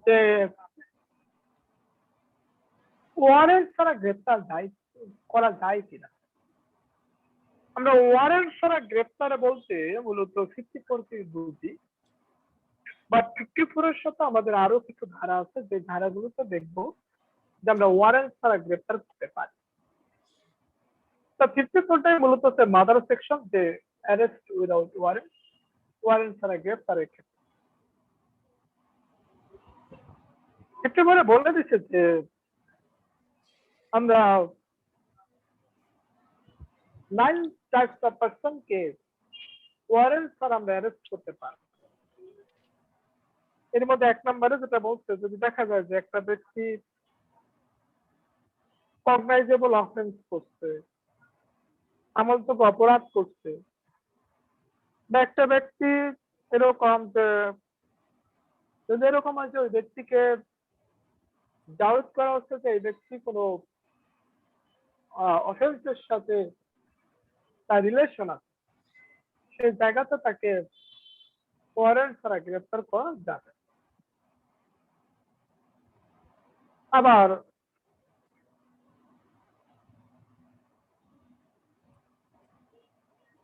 যে ওয়ারেন্ট ছাড়া গ্রেপ্তার করা যায় কিনা। আমরা ওয়ারেন্ট ছাড়া গ্রেপ্তার বলতে মূলত 54 কে বুঝি, বা 54 এর সাথে আমাদের আরো কিছু ধারা আছে, যে ধারাগুলোতে দেখবো যে আমরা ওয়ারেন্ট ছাড়া গ্রেপ্তার করতে পারি। তো 54টাই মূলত হচ্ছে মাদার সেকশন, যে অ্যারেস্ট উইদাউট ওয়ারেন্ট, ওয়ারেন্ট ছাড়া গ্রেপ্তারের ক্ষেত্রে। 54 বলে দিচ্ছে যে আমরা 9 types of person K warrant ছাড়া আমরা অ্যারেস্ট করতে পারি। এর মধ্যে 1 নম্বরে যেটা বলছে, যদি দেখা যায় যে একটা ব্যক্তি কগনাইজেবল অফেন্স করছে, আমলযোগ্য অপরাধ করছে, বা একটা ব্যক্তি এরকম যে যদি এরকম হয় যে ওই ব্যক্তিকে ডাউট করা হচ্ছে যে এই ব্যক্তি কোনো অফেন্সের সাথে তার রিলেশন আছে, সেই জায়গাতে তাকে ওয়ারেন্ট ছাড়া গ্রেপ্তার করা যাবে। আবার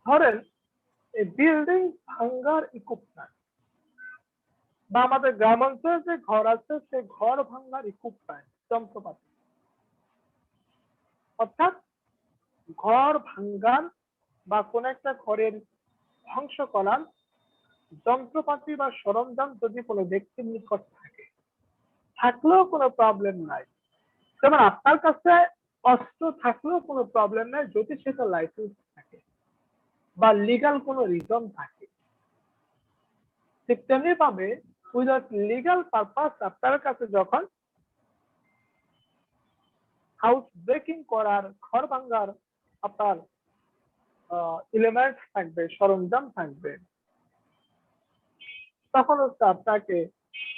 ধরেন এই বিল্ডিং ভাঙ্গার ইকুইপমেন্ট, বা আমাদের গ্রাম অঞ্চলে যে ঘর আছে সেই ঘর ভাঙ্গার ইকুইপমেন্ট, যন্ত্রপাতি, অর্থাৎ ঘর ভাঙ্গার বা কোন একটা ঘরের ধ্বংস করার যন্ত্রপাতি বা সরঞ্জাম যদি কোনো ব্যক্তির নিকট থাকে, থাকলেও কোনো প্রবলেম নাই। যেমন আপনার কাছে অস্ত্র থাকলেও কোনো প্রবলেম নাই যদি সেটা লাইসেন্স থাকে বা লিগাল কোনো রিজন থাকে। ঠিক তেমনি ভাবে উইদাউট লিগাল পারপাস আপনার কাছে যখন হাউস ব্রেকিং করার, ঘর ভাঙ্গার আপনার এলিমেন্টস থাকবে, সরঞ্জাম থাকবে, তখন হচ্ছে আপনাকে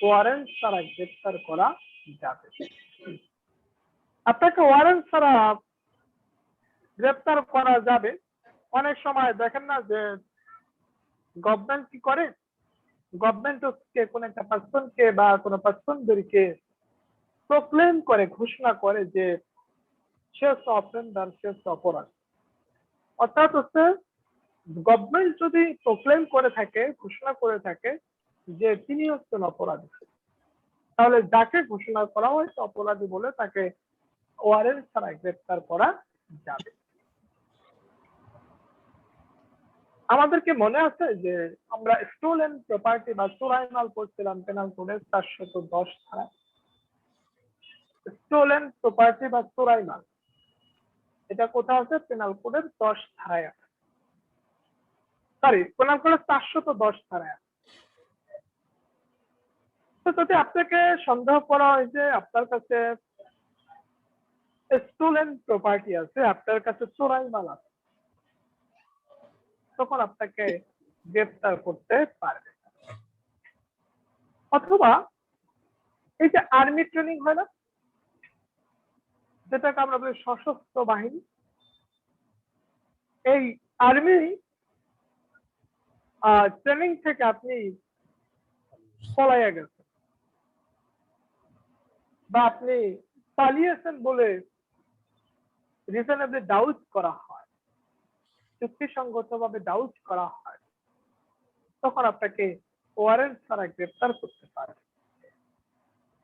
ওয়ারেন্ট ছাড়া গ্রেপ্তার করা যাবে। আপনাকে ওয়ারেন্ট ছাড়া গ্রেপ্তার করা যাবে। অনেক সময় দেখেন না যে গভর্নমেন্ট কি করে, গভর্নমেন্ট হচ্ছে কোন একটা পার্সনকে বা কোন পার্সনদেরকে প্রক্লেম করে, ঘোষণা করে যে সে হচ্ছে অফেন্ডার, সে হচ্ছে অপরাধ। অর্থাৎ হচ্ছে গভর্নমেন্ট যদি প্রক্লেম করে থাকে, ঘোষণা করে থাকে যে তিনি হচ্ছেন অপরাধী, তাহলে যাকে ঘোষণা করা হয়েছে অপরাধী বলে তাকে ওয়ারেন্ট ছাড়া গ্রেপ্তার করা যাবে। আমাদেরকে মনে আছে যে আমরা স্টোলেন প্রপার্টি বা চোরাই মাল পড়ছিলাম পেনাল কোডের 410 ধারা। স্টোলেন প্রপার্টি বা চোরাই মাল, এটা কোথায় আছে? পেনাল কোডের 10 ধারায় আছে, সরি পেনাল কোডের 410 ধারায় আছে। তো যদি আপনাকে সন্দেহ করা হয় যে আপনার কাছে স্টোলেন প্রপার্টি আছে, আপনার কাছে চোরাই মাল আছে, তখন আপনাকে গ্রেফতার করতে পারবে। অথবা এই যে আর্মি ট্রেনিং হয় না, যেটাকে আমরা বলি সশস্ত্র বাহিনী, এই আর্মি ট্রেনিং থেকে আপনি পলাইয়া গেছেন বা আপনি পালিয়েছেন বলে রিজনেবলি ডাউট করা হয়, যুক্তিসঙ্গত ভাবে ডাউট করা হয়, তখন আপনাকে ওয়ারেন্ট ছাড়া গ্রেপ্তার করতে পারবে।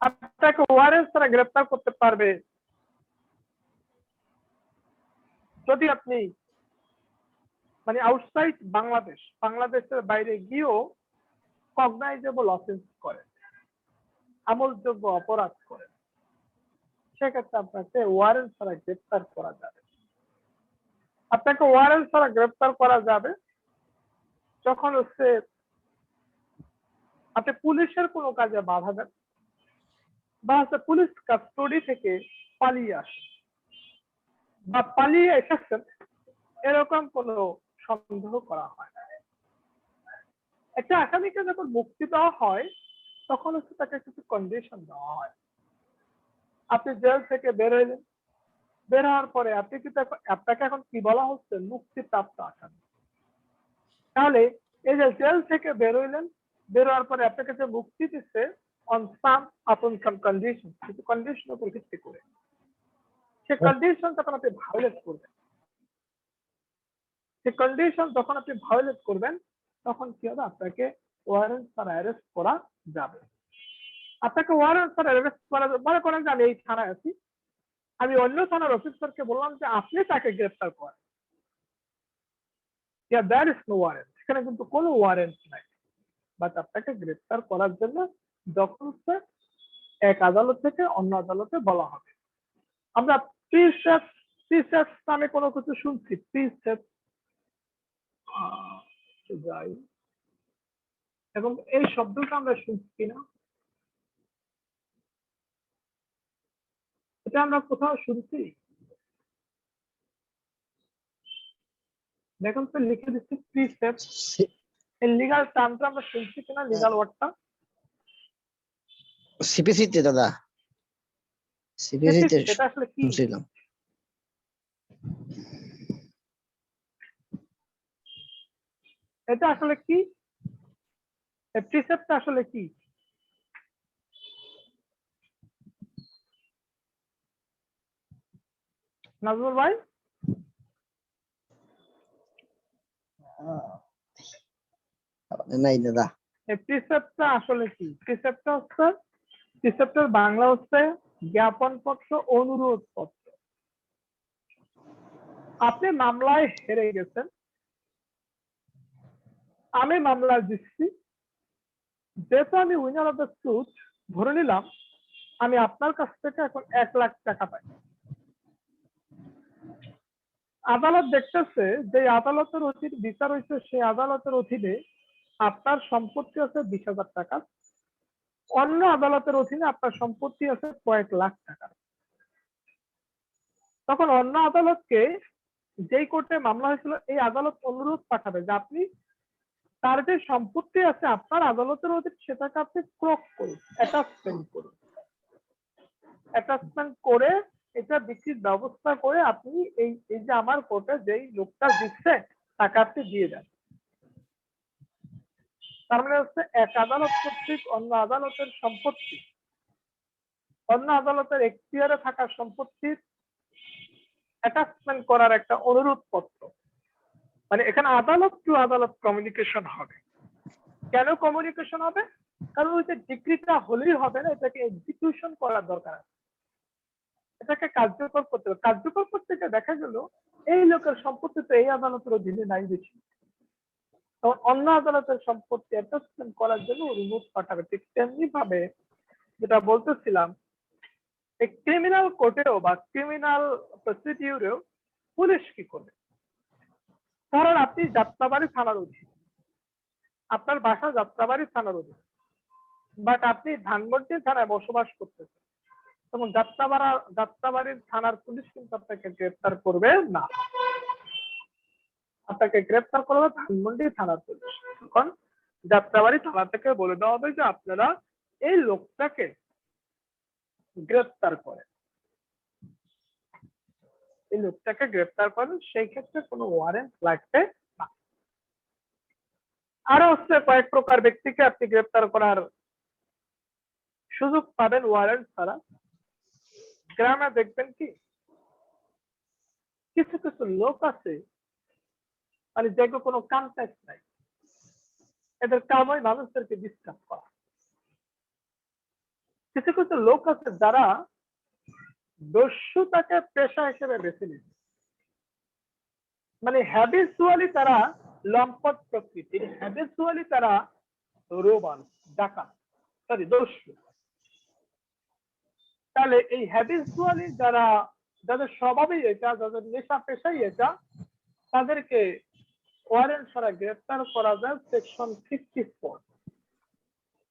আপনাকে ওয়ারেন্ট ছাড়া গ্রেপ্তার করতে পারবে যদি আপনি মানে আউটসাইড বাংলাদেশ, বাংলাদেশের বাইরে গিয়েও কগনাইজেবল অফেন্স করেন, আমলযোগ্য অপরাধ করেন, সেক্ষেত্রে আপনাকে ওয়ারেন্ট ছাড়া গ্রেপ্তার করা যাবে। আপনাকে ওয়ারেন্ট ছাড়া গ্রেপ্তার করা যাবে যখন হচ্ছে আপনি পুলিশের কোনো কাজে বাধা দেন, বা হচ্ছে পুলিশ কাস্টডি থেকে পালিয়ে আসেন, বা পালিয়ে এসেছেন এরকম কোনো সন্দেহ করা হয়। একটা আসামিকে যখন মুক্তি দেওয়া হয় তখন হচ্ছে তাকে কিছু কন্ডিশন দেওয়া হয়। আপনি জেল থেকে বের হইলেন, বের হওয়ার পরে আপনি কিন্তু আপনাকে এখন কি বলা হচ্ছে? মুক্তিপ্রাপ্ত আসামি। তাহলে এই যে জেল থেকে বের হইলেন, বের হওয়ার পরে আপনাকে যে মুক্তি দিচ্ছে, on some upon some condition, কিছু কন্ডিশন উপর ভিত্তি করে সে কন্ডিশন যখন আপনি ভায়োলেট করবেন, সে কন্ডিশন যখন আপনি ভায়োলেট করবেন তখন কি হবে, আপনাকে ওয়ারেন্ট ছাড়া অ্যারেস্ট করা যাবে। আপনাকে ওয়ারেন্ট ছাড়া অ্যারেস্ট করা, মনে করেন যে আমি এই থানায় আছি, আমি অন্য থানার অফিসারকে বললাম যে আপনি তাকে গ্রেফতার করেন, দ্যার ইজ নো ওয়ারেন্ট, সেখানে কিন্তু কোনো ওয়ারেন্ট নাই, বাট আপনাকে গ্রেফতার করার জন্য ডকুমেন্টস এক আদালত থেকে অন্য আদালতে বলা হবে। আমরা প্রিসেপস নামে কোনো কিছু শুনছি, প্রিসেপস যাই, এবং এই শব্দটা আমরা শুনছি কিনা, এটা আমরা কোথাও শুনছি? দেখুন তো লিখে দিচ্ছি প্রিসেপস, এই লিগাল টার্মটা আমরা শুনছি কিনা, লিগাল ওয়ার্ডটা। সিপিসি তে দাদা, সিপিসি তে এটা আসলে কি? শুনছিলাম। এটা আসলে কি? প্রিসেপ্টটা আসলে কি? নাজমুল ভাই, নাই দাদা, প্রিসেপ্টটা আসলে কি? প্রিসেপ্টটা হচ্ছে, প্রিসেপ্টের বাংলা হচ্ছে জ্ঞাপন পত্র, অনুরোধ পত্র। আপনি মামলায় হেরে গেছেন, আমি মামলা দিচ্ছি, যেহেতু আমি উইনার অফ দ্য সুট, ধরে নিলাম আমি আপনার কাছ থেকে এখন 1 লাখ টাকা পাই। আদালত দেখতেছে যে আদালতের অধীনে বিচার হয়েছে, সেই আদালতের অধীনে আপনার সম্পত্তি আছে 20,000 টাকা, অন্য আদালতের অধীনে আপনার সম্পত্তি আছে কয়েক লাখ টাকা। তখন অন্য আদালতকে, যেই কোর্টে মামলা হয়েছিল, এই আদালত অনুরোধ পাঠাবে যে আপনি তার যে সম্পত্তি আছে আপনার আদালতের অধীনে, সেটাকে আপনি ক্রক করুন, অ্যাটাচমেন্ট করুন, অ্যাটাচমেন্ট করে এটা বিক্রির ব্যবস্থা করে আপনি এই যে আমার কোর্টে যেই লোকটা দিচ্ছে তাকে আপনি দিয়ে দেন। তার মানে হচ্ছে এক আদালত কর্তৃক অন্য আদালতের সম্পত্তি, অন্য আদালতের এখতিয়ারে থাকা সম্পত্তির অ্যাটাচমেন্ট করার একটা অনুরোধ পত্র। মানে এখানে আদালত টু আদালত কমিউনিকেশন হবে। কেন কমিউনিকেশন হবে? কারণ ওই যে ডিগ্রিটা হলেই হবে না, এটাকে এক্সিকিউশন করার দরকার আছে, এটাকে কার্যকর করতে হবে। কার্যকর করতে গিয়ে দেখা গেল এই লোকের সম্পত্তি তো এই আদালতের অধীনে নাই বেশি, তখন অন্য আদালতের সম্পত্তি অ্যাটাচমেন্ট করার জন্য অনুরোধ পাঠাবে। ঠিক তেমনি ভাবে যেটা বলতেছিলাম, এই ক্রিমিনাল কোর্টেও বা ক্রিমিনাল প্রসিডিউরেও পুলিশ কি করবে? ধরেন আপনি যাত্রাবাড়ি থানার অধীন, আপনার বাসা যাত্রাবাড়ি থানার অধীন, বাট আপনি ধানমন্ডি থানায় বসবাস করতেছেন, তখন যাত্রাবাড়ির থানার পুলিশ কিন্তু আপনাকে গ্রেফতার করবে না, আপনাকে গ্রেফতার করবে ধানমন্ডি থানার পুলিশ। তখন যাত্রাবাড়ি থানা থেকে বলে দেওয়া হবে যে আপনারা এই লোকটাকে গ্রেফতার করেন, এই লোকটাকে গ্রেফতার করেন, সেই ক্ষেত্রে কোনো ওয়ারেন্ট লাগবে না। আরো হচ্ছে কয়েক প্রকার ব্যক্তিকে আপনি গ্রেফতার করার সুযোগ পাবেন ওয়ারেন্ট ছাড়া। গ্রামে দেখবেন কি কিছু কিছু লোক আছে, মানে যেগুলো কোনো কন্ট্যাক্ট নাই, এদের কামই মানুষদেরকে ডিস্টার্ব করা। কিছু কিছু লোক আছে যারা দস্যুতাকে পেশা হিসেবে বেছে নিচ্ছে, মানে হ্যাবিচুয়ালি তারা লম্পট প্রকৃতির, হ্যাবিচুয়ালি তারা রোবান, ডাকাত, সরি দস্যু। তাহলে এই হ্যাবিচুয়ালি যারা, যাদের স্বভাবই এটা, যাদের নেশা পেশাই এটা, তাদেরকে ওয়ারেন্ট ছাড়া গ্রেফতার করা যায় সেকশন 54,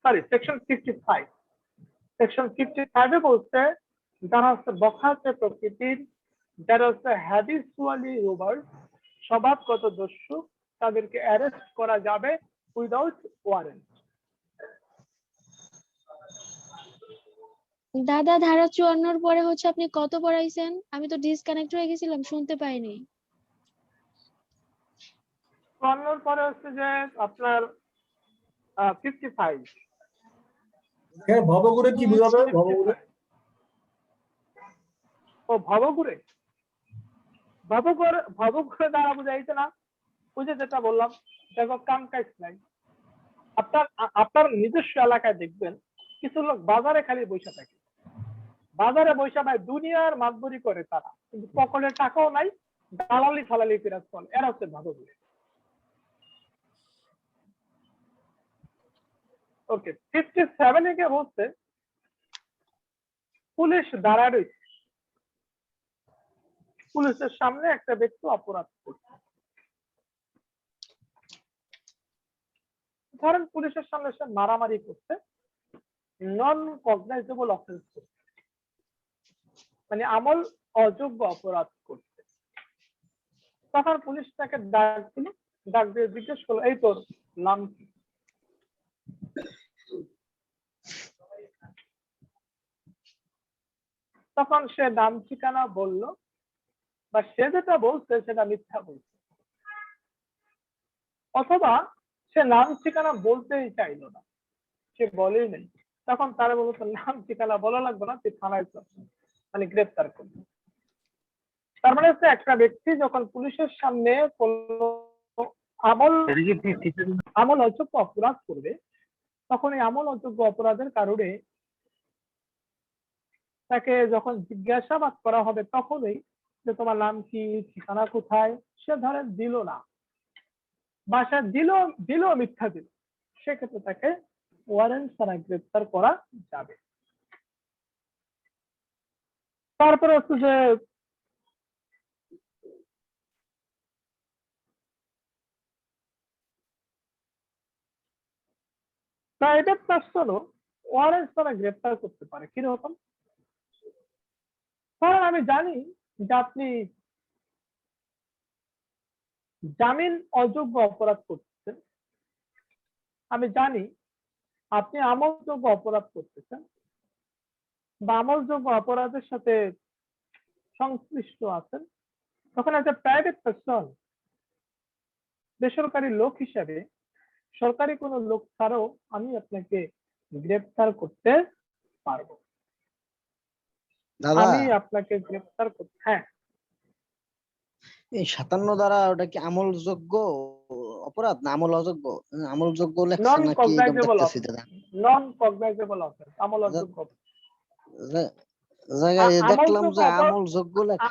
সরি সেকশন 55। সেকশন 55 বলছে যারা হচ্ছে বখাটে প্রকৃতির, যারা হচ্ছে হ্যাবিচুয়ালি রোবার, স্বভাবগত দস্যু, তাদেরকে অ্যারেস্ট করা যাবে উইদাউট ওয়ারেন্ট। দাদা ধারা 54 পরে হচ্ছে আপনি কত পড়াইছেন? আমি তো ডিসকানেক্ট হয়ে গেছিলাম, শুনতে পাইনি। 54 পরে হচ্ছে যে আপনার 55। হ্যাঁ, ভবঘুরে কি বোঝাবে? ভবঘুরে ও ভবঘুরে ভবঘুরে দ্বারা বুঝাইছে না, ওই যে যেটা বললাম, দেখো কাম কাজ নাই। আপনার নিজস্ব এলাকায় দেখবেন কিছু লোক বাজারে খালি বসে থাকে, বাজারে বসে ভাই দুনিয়ার মাতবরি করে তারা, কিন্তু পকেটে টাকাও নাই, দালালি ফালালি ফিরাজ করে, এরা হচ্ছে ভবঘুরে। ওকে, 57 এ বলছে পুলিশ দাঁড়ায় রয়েছে, পুলিশের সামনে একটা ব্যক্তি অপরাধ করছে। ধরেন পুলিশের সামনে সে মারামারি করছে, নন কগনাইজেবল অফেন্স করছে, মানে আমল অযোগ্য অপরাধ করছে। তখন পুলিশ তাকে ডাক দিল, ডাক দিয়ে জিজ্ঞেস করলো, এই তোর নাম কি? তখন সে নাম ঠিকানা বলল, বা সে যেটা বলছে সেটা মিথ্যা বলছে, অথবা সে নাম ঠিকানা বলতেই চাইলো না, সে বলেই নাই। তখন তারা বলতো নাম ঠিকানা বলা লাগবে না, তুই থানায় চল, মানে গ্রেফতার করবে। তার মানে হচ্ছে একটা ব্যক্তি যখন পুলিশের সামনে কোনো আমল অযোগ্য অপরাধ করবে, তখন এই আমল অযোগ্য অপরাধের কারণে তাকে যখন জিজ্ঞাসাবাদ করা হবে, তখনই যে তোমার নাম কি, ঠিকানা কোথায়, সে ধরেন দিল না, বা সে দিল মিথ্যা দিল, সেক্ষেত্রে তাকে ওয়ারেন্ট ছাড়া গ্রেফতার করা যাবে। তারপরে হচ্ছে যে প্রাইভেট পার্সনও ওয়ারেন্ট ছাড়া গ্রেফতার করতে পারে। কিরকম? কারণ আমি জানি যে আপনি জামিন অযোগ্য অপরাধ করতেছেন, আমি জানি আপনি আমলযোগ্য অপরাধ করতেছেন, বা আমলযোগ্য অপরাধের সাথে সংশ্লিষ্ট আছেন, তখন একটা প্রাইভেট পার্সন বেসরকারি লোক হিসেবে সরকারি কোনো লোক ছাড়াও আমি আপনাকে গ্রেফতার করতে পারবো। দাদা আমি আপনাকে গ্রেফতার করতে, হ্যাঁ, এই 57 দ্বারা ওটা কি আমলযোগ্য অপরাধ না আমল অযোগ্য? আমলযোগ্য লেখছে নন নাকি এটা কগনাইজেবল দেখতেছি অফেন্স, দাদা। নন কগনাইজেবল অফেন্স, আমল অযোগ্য। জায়গায় দেখলাম যে আমলযোগ্য আমলযোগ্য লেখা।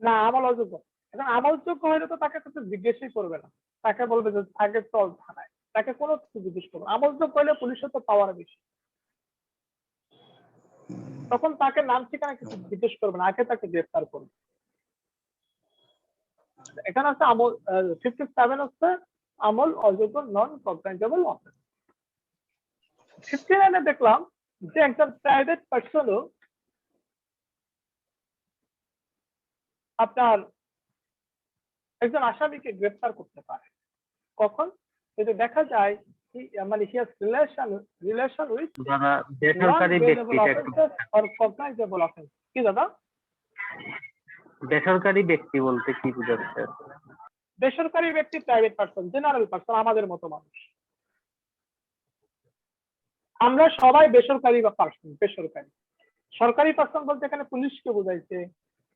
না, আমল অযোগ্য। এখন আমলযোগ্য হলে তো তাকে কিছু জিজ্ঞেসই করবে না, তাকে বলবে যে আগে চল থানায়, তাকে কোনো কিছু জিজ্ঞেস করবে। আমলযোগ্য হলে পুলিশের তো পাওয়ার বেশি, তখন তাকে নাম ঠিকানা কিছু জিজ্ঞেস করবে না, আগে তাকে গ্রেফতার করবে। এখানে হচ্ছে আমল 57 হচ্ছে আমল অযোগ্য, নন কগনাইজেবল অফেন্স। 59 দেখলাম যে একজন প্রাইভেট পার্সনও আপনার একজন আসামিকে গ্রেফতার করতে পারে। কখন? যদি দেখা যায় মানে হি হ্যাজ রিলেশন উইথ বেসরকারি ব্যক্তি, অর কগনাইজেবল অফেন্স। কি দাদা? বেসরকারি ব্যক্তি বলতে কি বোঝাচ্ছে? বেসরকারি ব্যক্তি, প্রাইভেট পার্সন, জেনারেল পার্সন, আমাদের মতো মানুষ। আমরা সবাই বেসরকারি বা পার্সন। বেসরকারি, সরকারি পার্সন বলতে এখানে পুলিশকে বোঝাইছে,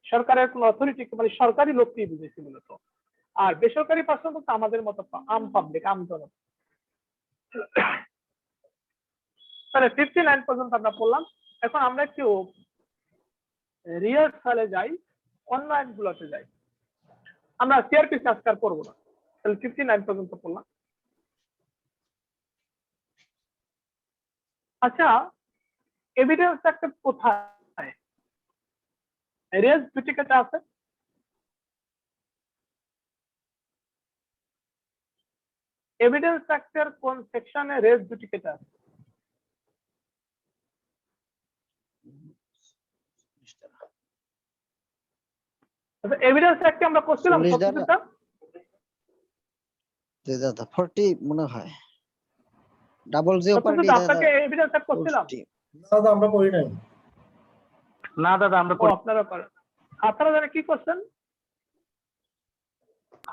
সরকারের কোন অথরিটিকে, মানে সরকারি লোককেই বুঝেছে মূলত। আর বেসরকারি পার্সন বলতে আমাদের মতো আম পাবলিক, আম জনতা। তাহলে 59 পর্যন্ত আমরা পড়লাম। এখন আমরা একটু রিহার্সালে যাই, অনলাইন গুলোতে যাই। আমরা সিআরপি কাজ করবো না। তাহলে 59 পর্যন্ত পড়লাম। আচ্ছা, এভিডেন্স একটা কোথায়? রেজ জুডিকেটা আছে। এভিডেন্স অ্যাক্টের কোন সেকশনে রেজ জুডিকেটা আছে? আচ্ছা, এভিডেন্স অ্যাক্টে আমরা করছিলাম সত্যজিৎটা? জি দাদা 40 মনে হয়। ডাবল জিও পার্টি সত্যজিৎ, আপনাকে এভিডেন্স অ্যাক্ট করছিলাম? দাদা আমরা করি নাই। না দাদা আমরা আপনারা করেন। আপনারা জানেন কি করছেন?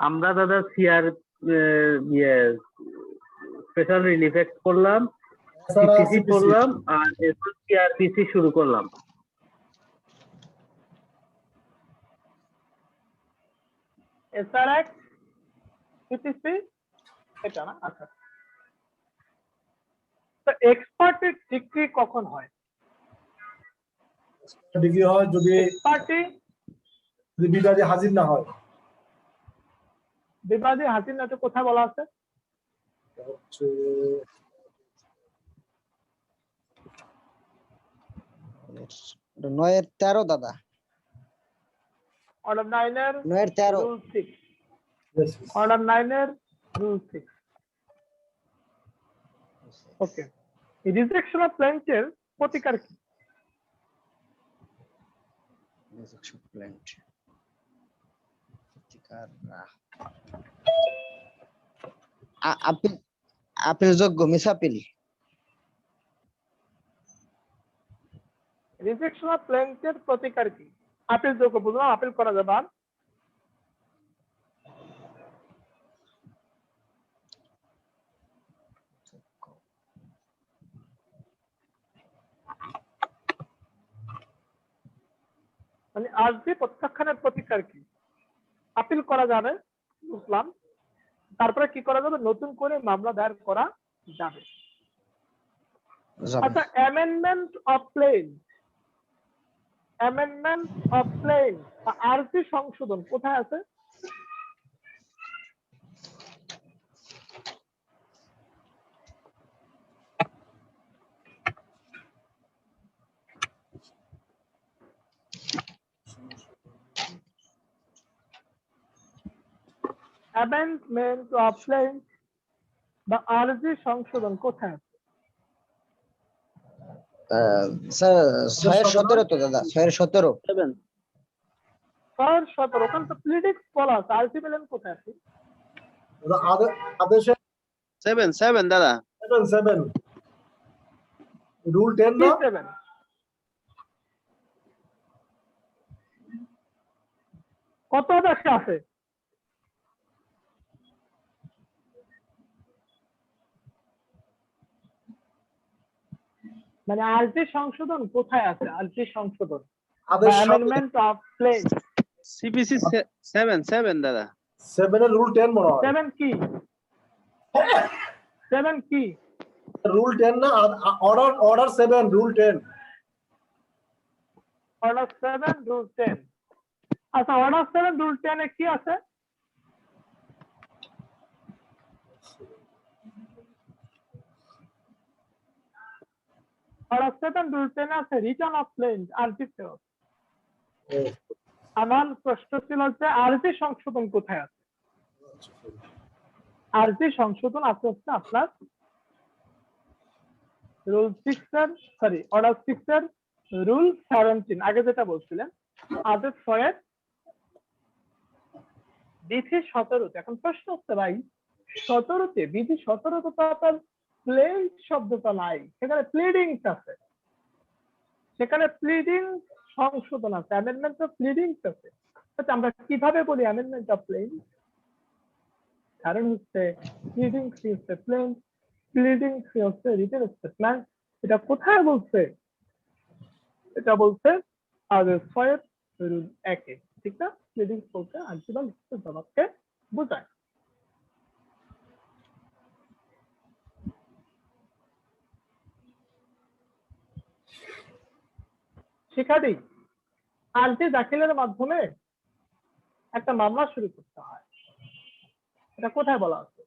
আমরা দাদা সিআর স্পেশাল রিলিফ অ্যাক্ট করলাম, এছাড়া সিপিসি CPC করলাম আর এরপর সিআরপিসি শুরু করলাম। এসআরএক্স, সিপিসি, এটা না? আচ্ছা, তো এক্সপার্টের ডিগ্রি কখন হয়? ডিগ্রি হয় যদি এক্সপার্টি বিবাদী হাজির না হয়। বিবাদী হাজির না, তো কোথায় বলা আছে? হচ্ছে ওটা 9-13 দাদা, অর্ডার 9 এর 9-13। রুল 6, yes, অর্ডার 9 এর রুল 6। ওকে, রিজেকশন অফ প্ল্যান্টের প্রতিকার কি? আপিল, আপিল যোগ্য, মিস আপিল। রিজেকশন অফ প্ল্যান্টের প্রতিকার কি? আপিল যোগ্য বুঝলাম, আপিল করা যাবে। আর মানে আর্জি প্রত্যাখ্যানের প্রতিকার কি? আপিল করা যাবে বুঝলাম, তারপরে কি করা যাবে? নতুন করে মামলা দায়ের করা যাবে। আচ্ছা, amendment of plaint, amendment of plaint বা আর্জি সংশোধন কোথায় আছে? অ্যামেন্ডমেন্ট অফ প্লেন বা আর্জি সংশোধন কোথায় আছে? স্যার 6-17 তো দাদা, 6-17। 17 ওখানে তো প্লিডিংস বলা আছে, আর্জি প্লেন কোথায় আছে? আদেশে 7 দাদা। 7 রুল 10 না? 7 কত আদেশে আছে? মানে আর্জি সংশোধন কোথায় আছে? আর্জি সংশোধন আদেশ অ্যামেন্ডমেন্ট অফ প্লেন সিপিসি 7 দাদা। 7 এর রুল 10 মনে হয়। 7 কি? 7 কি? রুল 10 না? Order 7 rule 10। Order 7 rule 10। আচ্ছা, অর্ডার 7 রুল 10 এ কি আছে? অর্ডার 7 রুল 10 আছে রিটার্ন অফ প্লেন, আর্জি ফেরত। আমার প্রশ্ন ছিল যে আর্জি সংশোধন কোথায় আছে? আর্জি সংশোধন আছে হচ্ছে আপনার রুল 6 এর, সরি অর্ডার 6 এর রুল 17, আগে যেটা বলছিলেন আদেশ 6 এর বিধি 17। এখন প্রশ্ন হচ্ছে ভাই 17তে, বিধি 17তে তো আপনার প্লেন শব্দটা নাই, সেখানে প্লিডিংস আছে, সেখানে প্লিডিং সংশোধন আছে, অ্যামেন্ডমেন্ট অফ প্লিডিংস আছে। আচ্ছা, আমরা কিভাবে বলি অ্যামেন্ডমেন্ট অফ প্লেন? কারণ হচ্ছে প্লিডিং সি হচ্ছে প্লেন, প্লিডিং সি হচ্ছে রিটেন স্টেটমেন্ট। এটা কোথায় বলছে? এটা বলছে আদেশ 6 এর রুল 1 এ, ঠিক না? প্লিডিং বলতে আর্জি বা লিখিত জবাবকে বোঝায়। শিক্ষার্থী, আর্জি দাখিলের মাধ্যমে একটা মামলা শুরু করতে হয়, এটা কোথায় বলা আছে?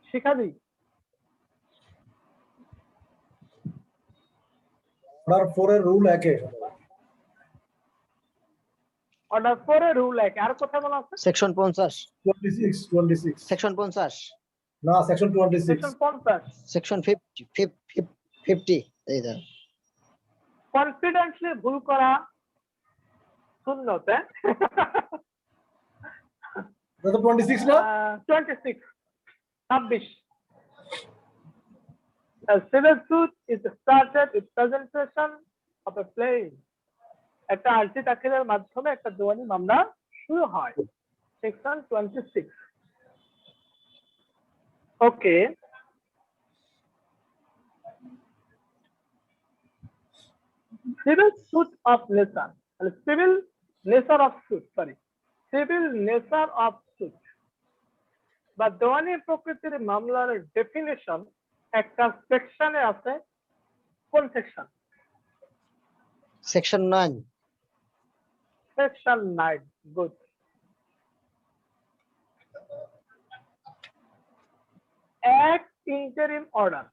শিক্ষার্থী, অর্ডার 4 এর রুল 1 এ। অর্ডার 4 এর রুল 1 আর কোথায় বলা আছে? সেকশন 50, 26 সেকশন 50, না সেকশন 26। সেকশন 50। সেকশন 50 এই দাও। কনফিডেন্সলি ভুল করা সুন্নত। এটা তো 26 না? 26, 26। A civil suit is started with presentation of a claim. একটা আর্জি দাখিলের মাধ্যমে একটা দেওয়ানি মামলা শুরু হয়, section 26। Okay, civil suit of nature, civil nature of suit, sorry, civil nature of suit বা দেওয়ানি প্রকৃতির মামলার ডেফিনেশন একটা সেকশনে আছে। কোন সেকশন? Section 9। Section 9। Good. Ad interim order,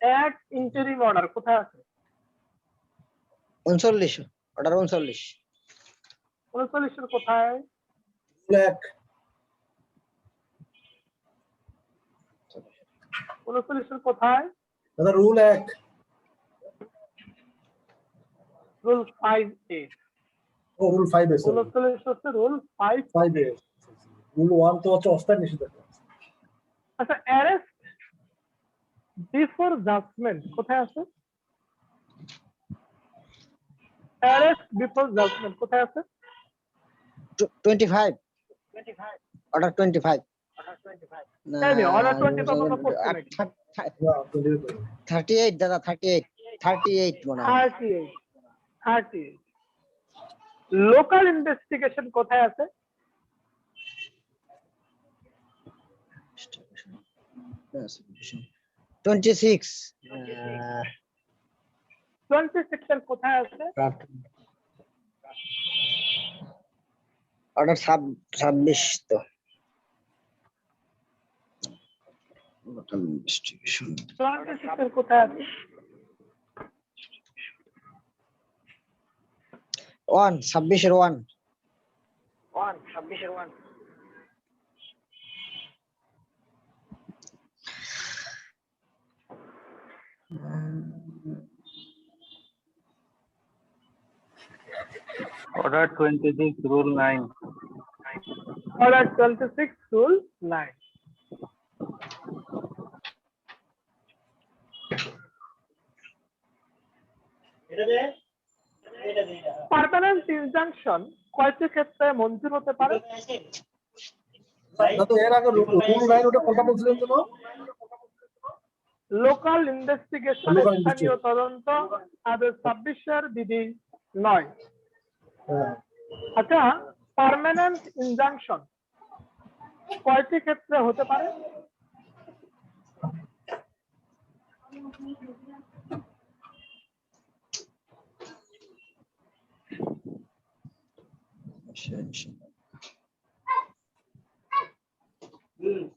ad interim order কোথায় আছে? 39, অর্ডার 39। 39 এর কোথায়? ব্ল্যাক 39 এর কোথায়? দাদা রুল 1 রুল 5A। ও রুল 5 এসে 39 হচ্ছে রুল 5A। 5 এ রুল 1 তো হচ্ছে অস্থায়ী নিষেধাজ্ঞা। আচ্ছা, অ্যারেস্ট বিফোর জাজমেন্ট কোথায় আছে? অ্যারেস্ট বিফোর জাজমেন্ট কোথায় আছে? 25, অর্ডার 25। এই অর্ডার 25 আমরা পড়ছি নাকি? 38 দাদা, 38 মনে হয়। 38। লোকাল ইনভেস্টিগেশন কোথায় আছে? 26, 26 এর কোথায় আছে? অর্ডার 26 তো। লোকাল ইনভেস্টিগেশন 26 এর কোথায় আছে? 1, 26 এর 1। 26 এর 1। Order 26, Rule 9. Order 26 rule 9। Permanent injunction কয়টি ক্ষেত্রে মঞ্জুর হতে পারে? দাদা এর আগে রুল 9 ওটা কোনটা বলছিলেন যেন? লোকাল ইনভেস্টিগেশন, Local স্থানীয় investigation। তদন্ত, আদের 26 এর বিধি 9। হ্যাঁ আচ্ছা, পার্মানেন্ট ইনজাংশন কয়টি ক্ষেত্রে হতে পারে?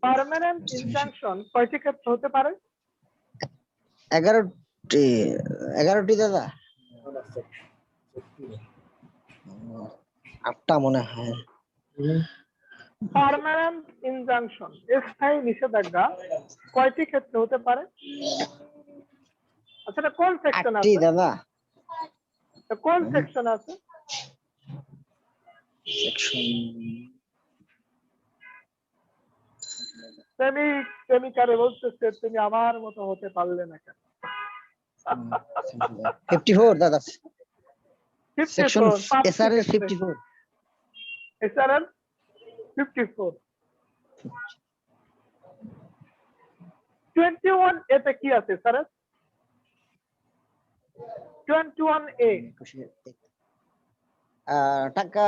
পার্মানেন্ট ইনজাংশন কয়টি ক্ষেত্রে হতে পারে? 11টি দাদা, 8টা মনে হয়। পার্মানেন্ট ইনজাংশন স্থায়ী নিষেধাজ্ঞা কয়টি ক্ষেত্রে হতে পারে? আচ্ছা, এটা কোন সেকশন 8টি আছে? দাদা। এটা কোন সেকশন আছে? সেকশন প্রেমিকারে বলতেছে তুমি আমার মতো হতে পারলে না কেন? 54 দাদা। Section 54, SRS 54। SRL 54। 21 এতে কি আছে স্যার? 21A টাকা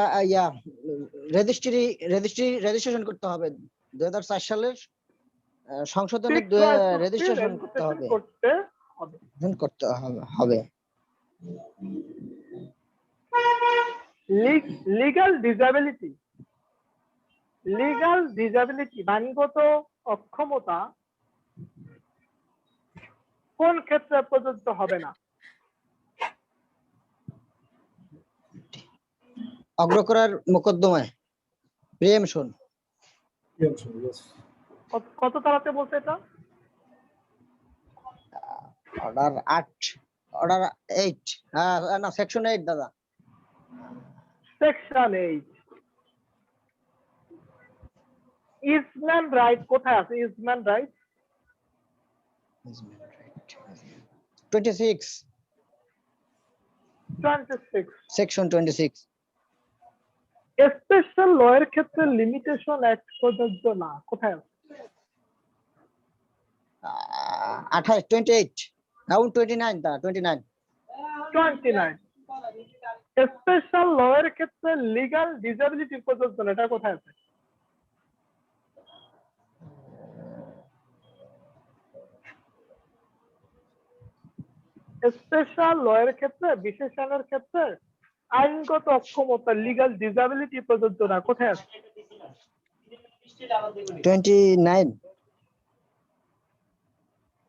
রেজিস্ট্রেশন করতে হবে। 2004 সালের সংশোধনের রেজিস্ট্রেশন করতে হবে। লিগ্যাল ডিসএবিলিটি আইনগত অক্ষমতা কোন ক্ষেত্রে প্রযোজ্য হবে না? অগ্রকরার মোকদ্দমায় প্রিএমশন। কত তারাতে বলছে এটা? Order 8, order 8। হ্যাঁ না, সেকশন 8 দাদা। সেকশন 8। ইজম্যান রাইট কোথায় আছে? ইজম্যান রাইট 26, সেকশন 26। স্পেশাল ল এর ক্ষেত্রে লিমিটেশন অ্যাক্ট প্রযোজ্য না, কোথায় আছে? 28, 28 রাউন্ড 29 দা 29। 29 স্পেশাল ল এর ক্ষেত্রে লিগ্যাল ডিসেবিলিটি প্রযোজ্য না, এটা কোথায় আছে? স্পেশাল ল এর ক্ষেত্রে, বিশেষ আইনের ক্ষেত্রে আইনগত অক্ষমতা লিগ্যাল ডিসেবিলিটি প্রযোজ্য না, কোথায় আছে? 29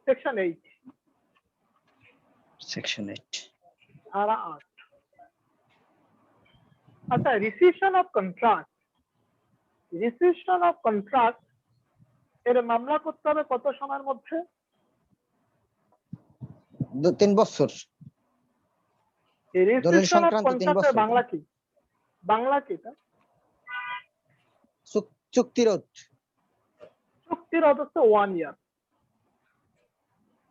সেকশন 8 সেকশন 8 ধারা 8। আচ্ছা, রিসিশন অফ কন্ট্রাক্ট, রিসিশন অফ কন্ট্রাক্ট এর মামলা করতে হবে কত সময়ের মধ্যে? 3 বছর। দলিল রিসিশন অফ সংক্রান্ত 3 কন্ট্রাক্টের বছর। বাংলা কি? বাংলা কি এটা? চুক্তিরোধ। চুক্তিরোধ হচ্ছে 1 ইয়ার।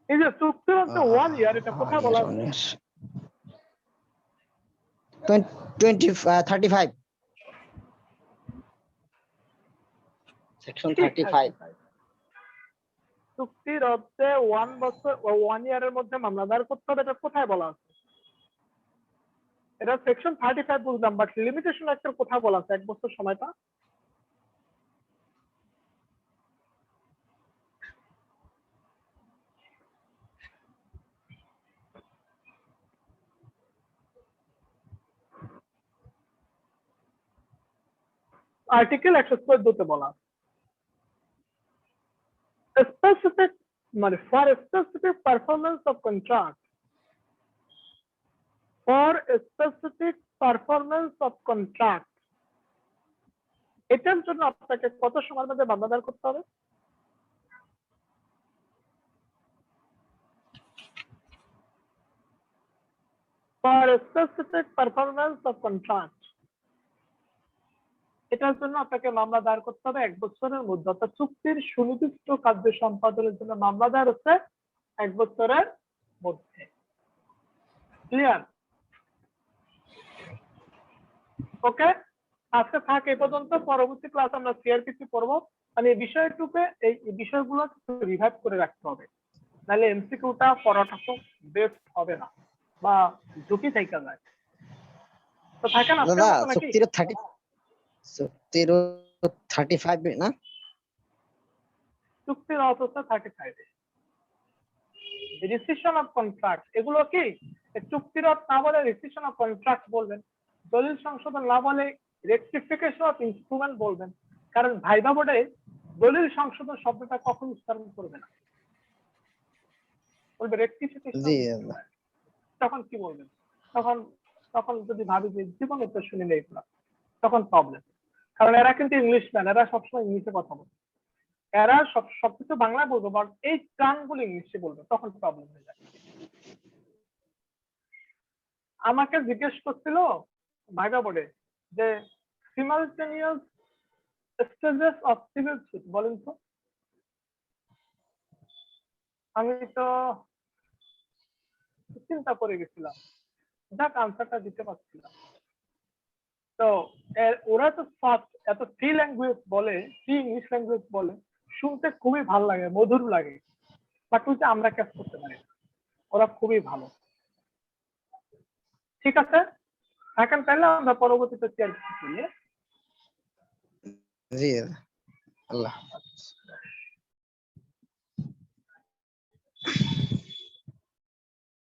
এই যে চুক্তিরোধ 1 ইয়ার, এটা কোথায় বলা আছে? 35 সেকশন 35। চুক্তিরোধে 1 বছর 1 ইয়ারের মধ্যে মামলা দায়ের করতে হবে, এটা কোথায় বলা আছে? এটা সেকশন 35 বুঝলাম, বাট লিমিটেশন অ্যাক্টের কোথায় বলা আছে 1 বছর সময়টা? আর্টিকেল 114 তে বলা আছে স্পেসিফিক, মানে for specific performance of contract, for specific performance of contract, এটার জন্য আপনাকে কত সময়ের মধ্যে মামলা দায়ের করতে হবে? For specific performance of contract, এটার জন্য আপনাকে মামলা দায়ের করতে হবে 1 বছরের মধ্যে, অর্থাৎ চুক্তির সুনির্দিষ্ট কার্য সম্পাদনের জন্য মামলা দায়ের হচ্ছে 1 বছরের মধ্যে। ক্লিয়ার? ওকে, আজকে থাক এই পর্যন্ত। পরবর্তী ক্লাস আমরা সিআরপিসি পড়বো, মানে এই বিষয়টুকু, এই বিষয়গুলো রিভাইভ করে রাখতে হবে, নাহলে এমসিকিউটা পড়াটা খুব বেস্ট হবে না বা ঝুঁকি থেকে যায়। তো থাকেন আজকের দাদা মতো নাকি? চুক্তিরোধ 35 না? চুক্তির অবস্থা 35। রিসিশন অফ কন্ট্রাক্ট, এগুলো কি চুক্তিরোধ না বলে রিসিশন অফ কন্ট্রাক্ট বলবেন, দলিল সংশোধন না বলে রেকটিফিকেশন অফ ইনস্ট্রুমেন্ট বলবেন, কারণ ভাইভা বোর্ডে দলিল সংশোধন শব্দটা কখন উচ্চারণ করবে না, বলবে রেকটিফিকেশন। জি তখন কি বলবেন? তখন তখন যদি ভাবি যে জীবনে তো শুনি নেই, তখন প্রবলেম। কারণ এরা কিন্তু ইংলিশ ম্যান, এরা সবসময় ইংলিশে কথা বলবে, এরা সবকিছু বাংলায় বলবে, বাট এই টার্মগুলো ইংলিশে বলবে, তখন প্রবলেম হয়ে যায়। আমাকে জিজ্ঞেস করছিল ভাইভা বোর্ডে যে সিমালটেনিয়াস স্টেজেস অফ সিভিল সুট বলেন তো। আমি তো চিন্তা করে গেছিলাম, যাক আনসারটা দিতে পারছিলাম। তো ওরা তো ফার্স্ট এত ফ্রি ল্যাঙ্গুয়েজ বলে, ফ্রি ইংলিশ ল্যাঙ্গুয়েজ বলে, শুনতে খুবই ভালো লাগে, মধুর লাগে, বাট ওইটা আমরা ক্যাচ করতে পারি না। ওরা খুবই ভালো। ঠিক আছে, থাকেন তাহলে, আমরা পরবর্তীতে শেয়ার করি। জি আল্লাহ।